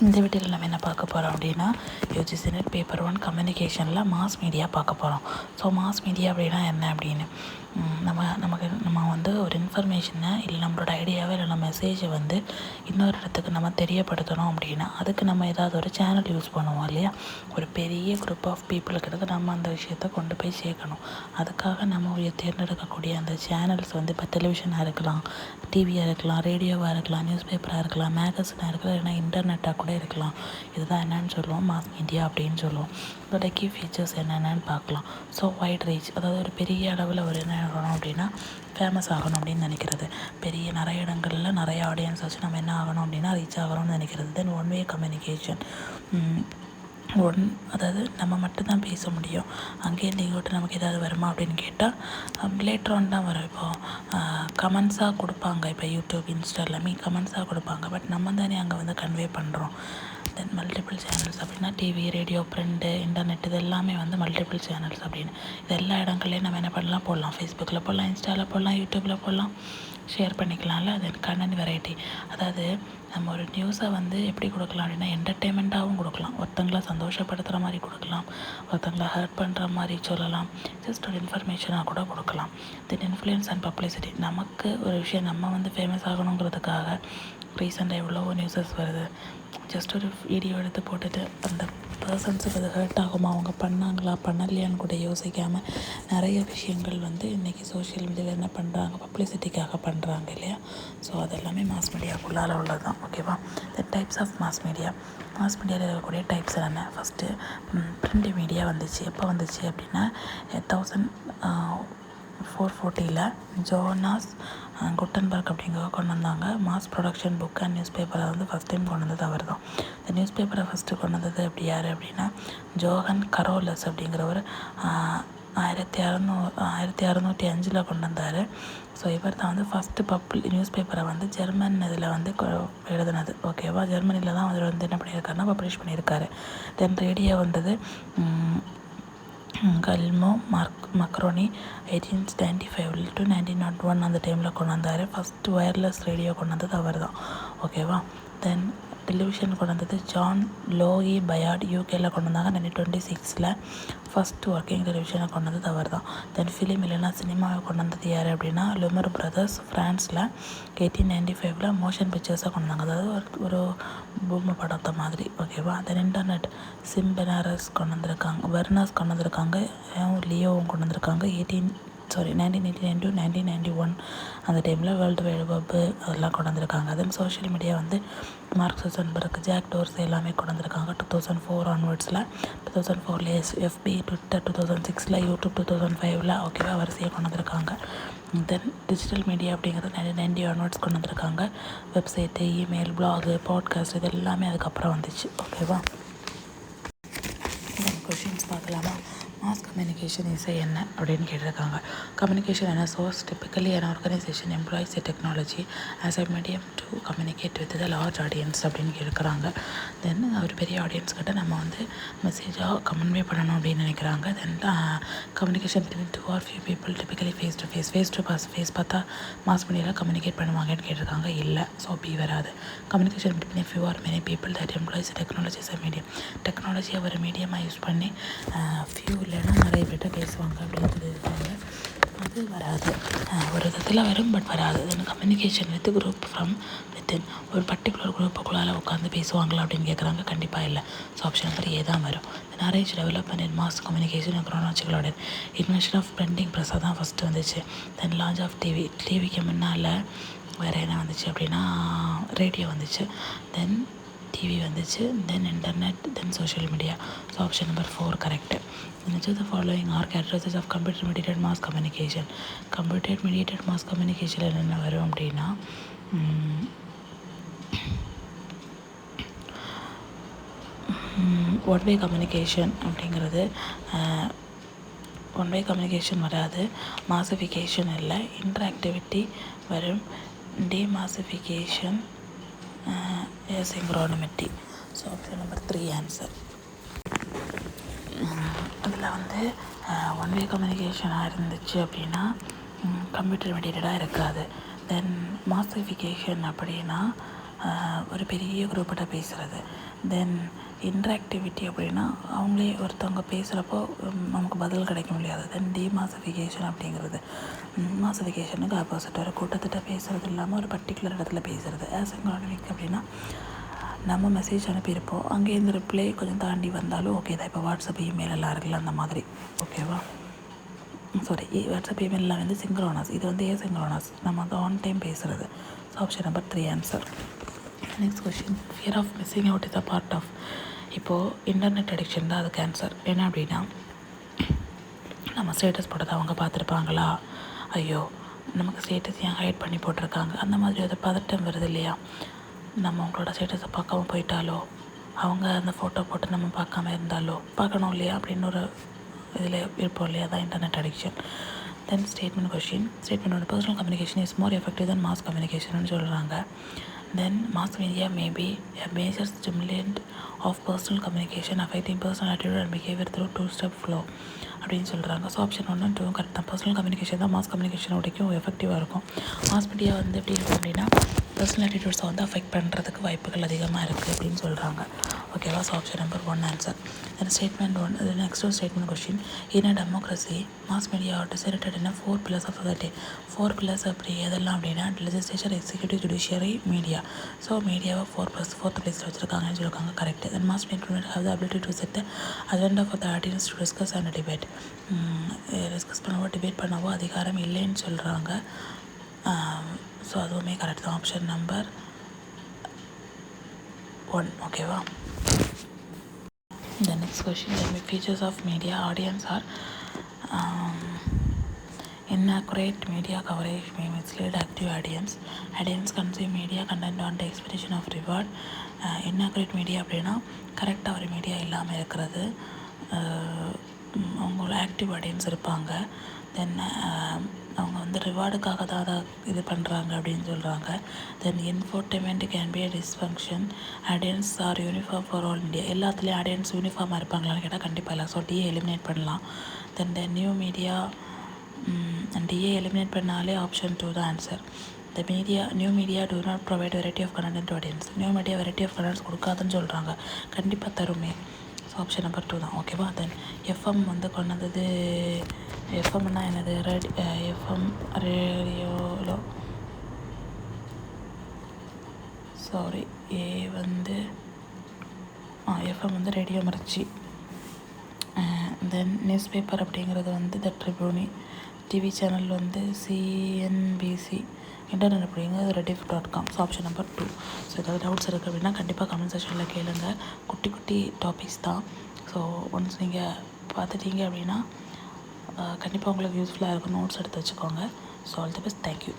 இந்த வீட்டில் நம்ம என்ன பார்க்க போகிறோம் அப்படின்னா யூஜிசி நெட் பேப்பர் 1 கம்யூனிகேஷனில் மாஸ் மீடியா பார்க்க போகிறோம். ஸோ மாஸ் மீடியா அப்படின்னா என்ன அப்படின்னு நம்ம வந்து ஒரு இன்ஃபர்மேஷனை இல்லை நம்மளோட ஐடியாவை இல்லை நம்ம மெசேஜை வந்து இன்னொரு இடத்துக்கு நம்ம தெரியப்படுத்தணும் அப்படின்னா அதுக்கு நம்ம ஏதாவது ஒரு சேனல் யூஸ் பண்ணுவோம் இல்லையா. ஒரு பெரிய குரூப் ஆஃப் பீப்புளுக்கு நம்ம அந்த விஷயத்தை கொண்டு போய் சேர்க்கணும். அதுக்காக நம்ம தேர்ந்தெடுக்கக்கூடிய அந்த சேனல்ஸ் வந்து இப்போ டெலிவிஷனாக இருக்கலாம், டிவியாக இருக்கலாம், ரேடியோவாக இருக்கலாம், நியூஸ் பேப்பராக இருக்கலாம், மேகசினாக இருக்கலாம், இல்லைனா இன்டர்நெட்டாக கூட இருக்கலாம். இதுதான் என்னென்னு சொல்லுவோம், மாஸ் மீடியா அப்படின்னு சொல்லுவோம். இதோட கீ ஃபீச்சர்ஸ் என்னென்னு பார்க்கலாம். ஸோ வைட் ரீச், அதாவது ஒரு பெரிய அளவில் ஒரு என்ன ஆகணும் அப்படின்னா ஃபேமஸ் ஆகணும் அப்படின்னு நினைக்கிறது. பெரிய நிறைய இடங்களில் நிறைய ஆடியன்ஸ் வச்சு நம்ம என்ன ஆகணும் அப்படின்னா ரீச் ஆகணும்னு நினைக்கிறது. தென் ஒன் வே கம்யூனிகேஷன், அதாவது நம்ம மட்டும்தான் பேச முடியும். அங்கேருந்து இங்கோட்டு நமக்கு ஏதாவது வருமா அப்படின்னு கேட்டால் லேட்டர் ஆன் தான் வரும். இப்போது கமெண்ட்ஸாக கொடுப்பாங்க. இப்போ யூடியூப், இன்ஸ்டா எல்லாமே கமெண்ட்ஸாக கொடுப்பாங்க. பட் நம்ம தானே அங்கே வந்து கன்வே பண்ணுறோம். தென் மல்டிபிள் சேனல்ஸ் அப்படின்னா டிவி, ரேடியோ, பிரிண்ட்டு, இன்டர்நெட் இது எல்லாமே வந்து மல்டிபிள் சேனல்ஸ் அப்படின்னு. இது எல்லா இடங்கள்லையும் நம்ம என்ன பண்ணலாம், போடலாம். ஃபேஸ்புக்கில் போடலாம், இன்ஸ்டாவில் போடலாம், யூடியூப்பில் போடலாம், ஷேர் பண்ணிக்கலாம்ல. தென் கண்டென்ட் வெரைட்டி, அதாவது நம்ம ஒரு நியூஸை வந்து எப்படி கொடுக்கலாம் அப்படின்னா என்டர்டெயின்மெண்ட்டாகவும் கொடுக்கலாம். ஒருத்தங்களை சந்தோஷப்படுத்துகிற மாதிரி கொடுக்கலாம், ஒருத்தங்களை ஹர்ட் பண்ணுற மாதிரி சொல்லலாம், ஜஸ்ட் ஒரு இன்ஃபர்மேஷனாக கூட கொடுக்கலாம். தென் இன்ஃப்ளூயன்ஸ் அண்ட் பப்ளிசிட்டி, நமக்கு ஒரு விஷயம் நம்ம வந்து ஃபேமஸ் ஆகணுங்கிறதுக்காக ரீசெண்டாக எவ்வளோ நியூஸஸ் வருது. ஜஸ்ட் ஒரு வீடியோ எடுத்து போட்டுட்டு அந்த பர்சன்ஸுக்கு அது ஹர்ட் ஆகுமா, அவங்க பண்ணாங்களா பண்ணலையான்னு கூட யோசிக்காமல் நிறைய விஷயங்கள் வந்து இன்றைக்கி சோஷியல் மீடியாவில் என்ன பண்ணுறாங்க, பப்ளிசிட்டிக்காக பண்ணுறாங்க இல்லையா. ஸோ அதெல்லாமே மாஸ் மீடியாவுக்குள்ளால் உள்ளது தான். ஓகேவா. The types of mass media. Mass மீடியாவில் இருக்கக்கூடிய டைப்ஸ் என்ன, ஃபஸ்ட்டு பிரிண்ட் மீடியா வந்துச்சு. எப்போ வந்துச்சு அப்படின்னா 1440 ஜோனாஸ் குட்டன்பர்க் அப்படிங்கிறவங்க கொண்டு வந்தாங்க. Mass production book and news பேப்பரை வந்து ஃபஸ்ட் டைம் கொண்டு வந்தது அவர் தான். இந்த நியூஸ் பேப்பரை ஃபஸ்ட்டு கொண்டு வந்தது அப்படி யார் அப்படின்னா ஜோஹன் கரோலஸ் அப்படிங்கிறவர் 1605 கொண்டு வந்தார். ஸோ இவர் தான் வந்து ஃபஸ்ட்டு நியூஸ் பேப்பரை வந்து ஜெர்மன் இதில் வந்து எழுதுனது. ஓகேவா. ஜெர்மனியில் தான் அவர் வந்து என்ன பண்ணியிருக்காருன்னா பப்ளிஷ் பண்ணியிருக்காரு. தென் ரேடியோ வந்தது கல்மோ மக்ரோனி 1895 to 1901 அந்த டைமில் கொண்டு வந்தார். ஃபஸ்ட்டு ஒயர்லெஸ் ரேடியோ கொண்டு வந்தது அவர் தான். ஓகேவா. தென் டெலிவிஷன் கொண்டு வந்தது ஜான் லோயி பயார்ட், யூகேயில் கொண்டு வந்தாங்க. 1926 ஃபஸ்ட்டு ஒர்க்கிங் டெலிவிஷனை கொண்டு வந்தது அவர் தான். தென் ஃபிலிம் இல்லைனா சினிமாவை கொண்டு வந்தது யார் அப்படின்னா லுமர் பிரதர்ஸ், ஃப்ரான்ஸில் 1895 மோஷன் பிக்சர்ஸை கொண்டு வந்தாங்க, அதாவது ஒரு பூமி படத்தை மாதிரி. ஓகேவா. தென் இன்டர்நெட் சிம்பெனாரஸ் கொண்டு வந்திருக்காங்க, வெர்னாஸ் கொண்டு வந்திருக்காங்க, லியோவும் கொண்டு வந்திருக்காங்க. 1989 to 1991 அந்த டைமில் வேர்ல்டு வைடு வெப்பு அதெல்லாம் கொண்டு வந்திருக்காங்க. தென் சோஷியல் மீடியா வந்து மார்க் சுசன்பர்க், ஜாக் டோர்ஸ் எல்லாமே கொண்டு வந்திருக்காங்க 2004 ஆன்வர்ட்ஸில். 2004 எஃபி, ட்விட்டர் 2006, யூடியூப் 2005 ஓகேவா வரிசையாக கொண்டு வந்திருக்காங்க. தென் டிஜிட்டல் மீடியா அப்படிங்கிறது 1990 ஆன்வர்ட்ஸ் கொண்டு வந்திருக்காங்க. வெப்சைட்டு, இமெயில், பிளாகு, பாட்காஸ்ட் இது எல்லாமே அதுக்கப்புறம் வந்துச்சு. ஓகேவா. கொஷின்ஸ் பார்க்கலாமா. மாஸ் கம்யூனிகேஷன் இசை என்ன அப்படின்னு கேட்டிருக்காங்க. கம்யூனிகேஷன் என்ன source typically an organization employs a technology as a medium to communicate with the large audience அப்படின்னு கேட்குறாங்க. தென் ஒரு பெரிய ஆடியன்ஸ் கிட்ட நம்ம வந்து மெசேஜாக கம்யூனிகே பண்ணணும் அப்படின்னு நினைக்கிறாங்க. Then communication between 2 or few people typically face to face பார்த்தா மாஸ் மீடியாவில் கம்யூனிகேட் பண்ணுவாங்கன்னு கேட்டிருக்காங்க. இல்லை. ஸோ பி வராது. Communication between few or many people that employs technology as a medium, டெக்னாலஜியை ஒரு மீடியமாக யூஸ் பண்ணி ஃபியூ இல்லைன்னா நிறைய பேர்கிட்ட பேசுவாங்க அப்படின்னு சொல்லியிருக்காங்க. அது வராது. ஒரு விதத்தில் வரும், பட் வராது. Then communication with group from within, ஒரு பர்டிகுலர் குரூப்புக்குள்ளால் உட்காந்து பேசுவாங்களா அப்படின்னு கேட்குறாங்க. கண்டிப்பாக இல்லை. ஸோ ஆப்ஷன் நம்பர் ஏ தான் வரும். Then arrange development in mass communication chronological order. Invention of printing ப்ரெஸ்ஸாக தான் ஃபஸ்ட்டு வந்துச்சு. தென் லான்ச் ஆஃப் டிவிக்கு முன்னால் வேறு என்ன வந்துச்சு அப்படின்னா ரேடியோ வந்துச்சு. தென் டிவி வந்துச்சு. Then internet, then social media. So option number 4 correct. Which of the following are characteristics of computer mediated mass communication? Computer mediated mass communication என்ன வரும் அப்படின்னா ஒன் வே கம்யூனிகேஷன் அப்படிங்கிறது ஒன் வே கம்யூனிகேஷன் வராது. Massification இல்லை. Interactivity வரும். Demassification, synchronicity. So option number 3 answer. அதில் வந்து one way கம்யூனிகேஷனாக இருந்துச்சு அப்படின்னா கம்ப்யூட்டர் மீடியேட்டடாக இருக்காது. தென் மாசிஃபிகேஷன் அப்படின்னா ஒரு பெரிய குரூப்பிட்ட பேசுகிறது. தென் இன்ட்ராக்டிவிட்டி அப்படின்னா அவங்களே ஒருத்தவங்க பேசுகிறப்போ நமக்கு பதில் கிடைக்க முடியாது. தென் டிமாசிஃபிகேஷன் அப்படிங்கிறது மாசிஃபிகேஷனுக்கு ஆப்போசிட், ஒரு கூட்டத்திட்ட பேசுகிறது இல்லாமல் ஒரு பர்டிகுலர் இடத்துல பேசுகிறது. ஆசிங்க்ரோனிக் அப்படின்னா நம்ம மெசேஜ் அனுப்பியிருப்போம், அங்கேருந்து ரிப்ளை கொஞ்சம் தாண்டி வந்தாலும் ஓகே தான். இப்போ வாட்ஸ்அப் இமெயில் எல்லாம் இருக்குல்ல, அந்த மாதிரி. ஓகேவா? சாரி, வாட்ஸ்அப் இமெயிலெலாம் வந்து சிங்க்ரோனஸ், இது வந்து ஏசிங்க்ரோனஸ், நம்ம வந்து ஆன் டைம் பேசுகிறது. So option number 3 answer. Next question, fear of missing out is a part of. இப்போது இன்டர்நெட் அடிக்ஷன் தான் அதுக்கு ஆன்சர். என்ன அப்படின்னா, நம்ம ஸ்டேட்டஸ் போட்டதை அவங்க பார்த்துருப்பாங்களா, ஐயோ நமக்கு ஸ்டேட்டஸ் ஏன் ஹைட் பண்ணி போட்டிருக்காங்க, அந்த மாதிரி ஒரு பதட்டம் வருது இல்லையா. நம்ம அவங்களோட ஸ்டேட்டஸை பார்க்காம போயிட்டாலோ, அவங்க அந்த ஃபோட்டோ போட்டு நம்ம பார்க்காம இருந்தாலோ, பார்க்கணும் இல்லையா அப்படின்னு ஒரு இதில் இருப்போம் இல்லையா, தான் internet addiction. Then statement question, statement personal communication is more effective then mass communication சொல்கிறாங்க. Then mass media may be a major stimulant of personal communication affecting personal attitude and behavior through two-step flow அப்படின்னு சொல்கிறாங்க. So option 1 and 2 correct தான். Personal communication தான் mass communication வரைக்கும் எஃபெக்டிவாக இருக்கும். Mass media வந்து எப்படி இருக்கும் அப்படின்னா பர்சனல் ஆட்டிடியூட்ஸை வந்து அஃபெக்ட் பண்ணுறதுக்கு வாய்ப்புகள் அதிகமாக இருக்குது அப்படின்னு சொல்கிறாங்க. ஓகேவா? So option number 1 answer. Then statement 1, next statement question, in a democracy mass media are decided in 4 pillars of society. 4 pillars அப்படி எதெல்லாம் அப்படின்னா legislature, executive, judiciary, media. So மீடியாவை 4th பிளேஸில் வச்சுருக்காங்கன்னு சொல்லியிருக்காங்க. Correct. Then mass media have the ability to set agenda for the audience to discuss and debate. Discuss பண்ணவோ debate பண்ணவோ அதிகாரம் இல்லைன்னு சொல்கிறாங்க. ஸோ அதுவுமே கரெக்ட் தான். Option number 1. ஓகேவா? The next question, the features of media audience are inaccurate media coverage may mislead active audience. Audience consume media content on the expectation of reward. Inaccurate media அப்படின்னா கரெக்டாக ஒரு media இல்லாமல் இருக்கிறது. அவங்களோட active audience இருப்பாங்க. தென் அவங்க வந்து ரிவார்டுக்காக தான் அதை இது பண்ணுறாங்க அப்படின்னு சொல்கிறாங்க. Then infotainment can be a dysfunction. Audience are uniform for all India. எல்லாத்துலேயும் ஆடியன்ஸ் யூனிஃபார்மாக இருப்பாங்களான்னு கேட்டால் கண்டிப்பாக இல்லை. ஸோ டிஏ எலிமினேட் பண்ணலாம். Then new media, D A eliminate பண்ணாலே ஆப்ஷன் 2 தான் answer. New media do not provide variety of content to audience. New media variety of contents கொடுக்காதுன்னு சொல்கிறாங்க. கண்டிப்பாக தருமே. ஸோ ஆப்ஷன் நம்பர் 2 தான். ஓகேவா? தென் எஃப்எம் வந்து கொண்டு வந்தது, எஃப்எம்னா என்னது, எஃப்எம் ரேடியோவில், சாரி எஃப்எம் வந்து ரேடியோ மிர்ச்சி. தென் நியூஸ் பேப்பர் அப்படிங்கிறது வந்து த ட்ரிபியூனி. டிவி சேனல் வந்து சிஎன்பிசி. இன்டர்நெட் அப்படிங்கிறது rediff.com. So option number 2. So ஏதாவது டவுட்ஸ் இருக்குது அப்படின்னா கண்டிப்பாக கமெண்ட் செக்ஷனில் கேளுங்க. குட்டி குட்டி டாபிக்ஸ் தான். ஸோ ஒன்ஸ் நீங்கள் பார்த்துட்டீங்க அப்படின்னா கண்டிப்பாக உங்களுக்கு யூஸ்ஃபுல்லாக இருக்கும். நோட்ஸ் எடுத்து வச்சுக்கோங்க. So all the best. Thank you.